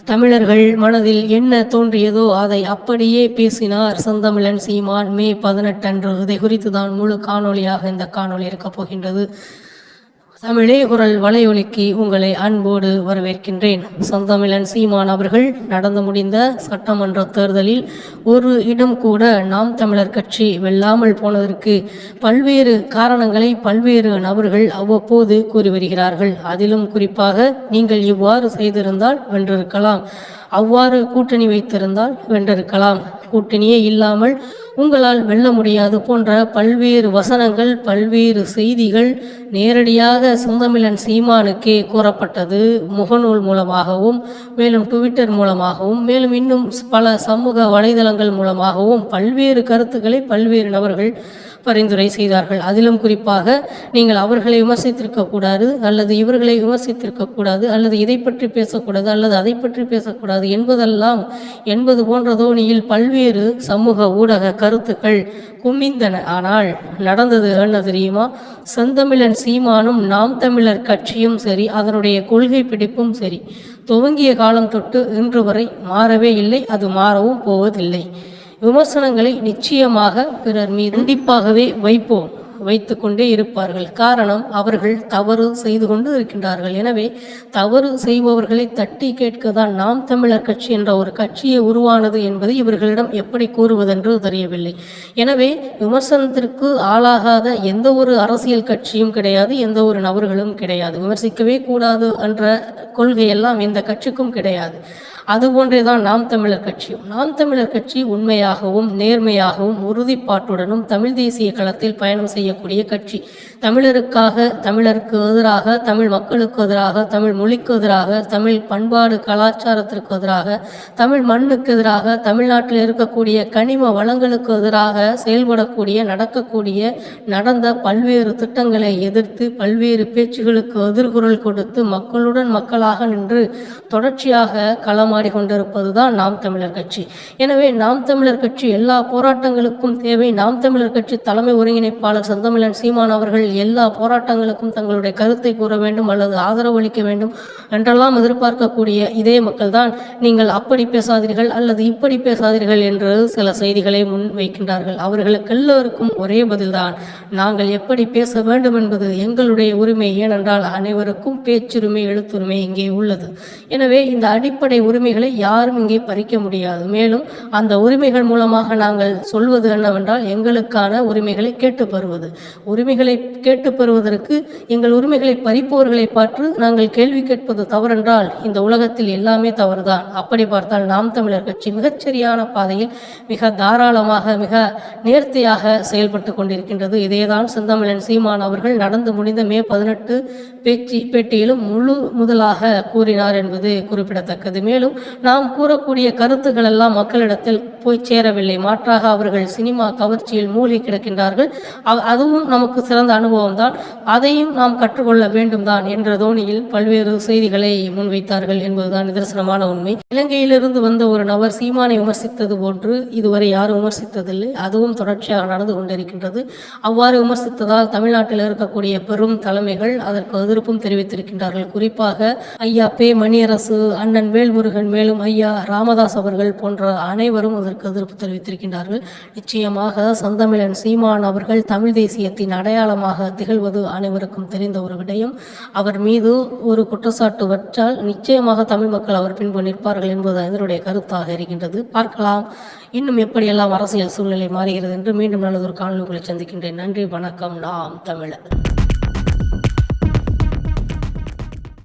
தமிழர்கள் மனதில் என்ன தோன்றியதோ அதை அப்படியே பேசினார் செந்தமிழன் சீமான் மே 18 அன்று. இதை குறித்து தான் முழு காணொலியாக இந்த காணொலி இருக்கப் போகின்றது. தமிழே குரல் வலையொலிக்கு உங்களை அன்போடு வரவேற்கின்றேன். செந்தமிழன் சீமான் அவர்கள் நடந்து முடிந்த சட்டமன்ற தேர்தலில் ஒரு இடம் கூட நாம் தமிழர் கட்சி வெல்லாமல் போனதற்கு பல்வேறு காரணங்களை பல்வேறு நபர்கள் அவ்வப்போது கூறி வருகிறார்கள். அதிலும் குறிப்பாக நீங்கள் இவ்வாறு செய்திருந்தால் வென்றிருக்கலாம், அவ்வாறு கூட்டணி வைத்திருந்தால் வென்றிருக்கலாம், கூட்டணியே இல்லாமல் உங்களால் வெல்ல முடியாது போன்ற பல்வேறு வசனங்கள் பல்வேறு செய்திகள் நேரடியாக செந்தமிழன் சீமானுக்கே கூறப்பட்டது. முகநூல் மூலமாகவும் மேலும் ட்விட்டர் மூலமாகவும் மேலும் இன்னும் பல சமூக வலைதளங்கள் மூலமாகவும் பல்வேறு கருத்துக்களை பல்வேறு நபர்கள் பரிந்துரை செய்தார்கள். அதிலும் குறிப்பாக நீங்கள் அவர்களை விமர்சித்திருக்கக்கூடாது அல்லது இவர்களை விமர்சித்திருக்கக்கூடாது அல்லது இதை பற்றி பேசக்கூடாது அல்லது அதை பற்றி பேசக்கூடாது என்பது போன்ற தோணியில் பல்வேறு சமூக ஊடக கருத்துக்கள் குமிந்தன. ஆனால் நடந்தது என்ன தெரியுமா? செந்தமிழன் சீமானும் நாம் தமிழர் கட்சியும் சரி, அதனுடைய கொள்கை பிடிப்பும் சரி, துவங்கிய காலம் தொட்டு இன்று வரை மாறவே இல்லை, அது மாறவும் போவதில்லை. விமர்சனங்களை நிச்சயமாக பிறர் மீது கண்டிப்பாகவே வைத்து கொண்டே இருப்பார்கள். காரணம், அவர்கள் தவறு செய்து கொண்டு இருக்கின்றார்கள். எனவே தவறு செய்பவர்களை தட்டி கேட்கத்தான் நாம் தமிழர் கட்சி என்ற ஒரு கட்சியை உருவானது என்பதை இவர்களிடம் எப்படி கூறுவதென்று தெரியவில்லை. எனவே விமர்சனத்திற்கு ஆளாகாத எந்த ஒரு அரசியல் கட்சியும் கிடையாது, எந்த ஒரு நபர்களும் கிடையாது. விமர்சிக்கவே கூடாது என்ற கொள்கையெல்லாம் எந்த கட்சிக்கும் கிடையாது. அதுபோன்றேதான் நாம் தமிழர் கட்சியும். நாம் தமிழர் கட்சி உண்மையாகவும் நேர்மையாகவும் உறுதிப்பாட்டுடனும் தமிழ் தேசிய களத்தில் பயணம் செய்யக்கூடிய கட்சி. தமிழருக்காக, தமிழருக்கு எதிராக, தமிழ் மக்களுக்கு எதிராக, தமிழ் மொழிக்கு எதிராக, தமிழ் பண்பாடு கலாச்சாரத்திற்கு எதிராக, தமிழ் மண்ணுக்கு எதிராக, தமிழ்நாட்டில் இருக்கக்கூடிய கனிம வளங்களுக்கு எதிராக செயல்படக்கூடிய நடந்த பல்வேறு திட்டங்களை எதிர்த்து பல்வேறு பேச்சுகளுக்கு எதிர்குரல் கொடுத்து மக்களுடன் மக்களாக நின்று தொடர்ச்சியாக களமாடிக்கொண்டிருப்பதுதான் நாம் தமிழர் கட்சி. எனவே நாம் தமிழர் கட்சி எல்லா போராட்டங்களுக்கும் தேவை. நாம் தமிழர் கட்சி தலைமை ஒருங்கிணைப்பாளர் செந்தமிழன் சீமான் அவர்கள் எல்லா போராட்டங்களுக்கும் தங்களுடைய கருத்தை கூற வேண்டும் அல்லது ஆதரவு அளிக்க வேண்டும் என்றெல்லாம் எதிர்பார்க்கக்கூடிய இதே மக்கள் தான் நீங்கள் அப்படி பேசாதீர்கள் அல்லது இப்படி பேசாதீர்கள் என்று சில செய்திகளை முன் வைக்கின்றார்கள். அவர்களுக்கு எல்லோருக்கும் ஒரே பதில்தான், நாங்கள் எப்படி பேச வேண்டும் என்பது எங்களுடைய உரிமை. ஏனென்றால் அனைவருக்கும் பேச்சுரிமை எழுத்துரிமை இங்கே உள்ளது. எனவே இந்த அடிப்படை உரிமைகளை யாரும் இங்கே பறிக்க முடியாது. மேலும் அந்த உரிமைகள் மூலமாக நாங்கள் சொல்வது என்னவென்றால், எங்களுக்கான உரிமைகளை கேட்டு பெறுவது. உரிமைகளை கேட்டு பெறுவதற்கு எங்கள் உரிமைகளை பறிப்பவர்களை பார்த்து நாங்கள் கேள்வி கேட்பது தவறென்றால் இந்த உலகத்தில் எல்லாமே தவறுதான். அப்படி பார்த்தால் நாம் தமிழர் கட்சி மிகச்சரியான பாதையில் மிக தாராளமாக மிக நேர்த்தியாக செயல்பட்டு கொண்டிருக்கின்றது. இதேதான் செந்தமிழன் சீமான் அவர்கள் நடந்து முடிந்த மே 18 பேட்டியிலும் முழு முதலாக கூறினார் என்பது குறிப்பிடத்தக்கது. மேலும் நாம் கூறக்கூடிய கருத்துக்கள் எல்லாம் மக்களிடத்தில் போய் சேரவில்லை. மாற்றாக அவர்கள் சினிமா கவர்ச்சியில் மூழ்கி கிடக்கின்றார்கள். அதுவும் நமக்கு சிறந்த அனுபவம் தான், அதையும் நாம் கற்றுக்கொள்ள வேண்டும் தான் என்ற தோணியில் பல்வேறு செய்திகளை முன்வைத்தார்கள் என்பதுதான் நிதர்சனமான உண்மை. இலங்கையிலிருந்து வந்த ஒரு நபர் சீமானை விமர்சித்தது போன்று இதுவரை யாரும் விமர்சித்ததில்லை. அதுவும் தொடர்ச்சியாக நடந்து கொண்டிருக்கின்றது. அவ்வாறு விமர்சித்ததால் தமிழ்நாட்டில் இருக்கக்கூடிய பெரும் தலைமைகள் அதற்கு எதிர்ப்பும் தெரிவித்திருக்கின்றார்கள். குறிப்பாக ஐயா பே மணியரசு, அண்ணன் வேல்முருகன், மேலும் ஐயா ராமதாஸ் அவர்கள் போன்ற அனைவரும் அதற்கு எதிர்ப்பு தெரிவித்திருக்கின்றார்கள். நிச்சயமாக செந்தமிழன் சீமான் அவர்கள் தமிழ் தேசியத்தின் அடையாளமாக திகழ்வது அனைவருக்கும் தெரிந்த ஒரு விடயம். அவர் மீது ஒரு குற்றச்சாட்டு வச்சால் நிச்சயமாக தமிழ் மக்கள் அவர் பின்பு நிற்பார்கள் என்பது அதனுடைய கருத்தாக இருக்கின்றது. பார்க்கலாம் இன்னும் எப்படியெல்லாம் அரசியல் சூழ்நிலை மாறுகிறது என்று. மீண்டும் நல்லதொரு காணொளிகளை சந்திக்கின்றேன். நன்றி, வணக்கம். நாம் தமிழர்.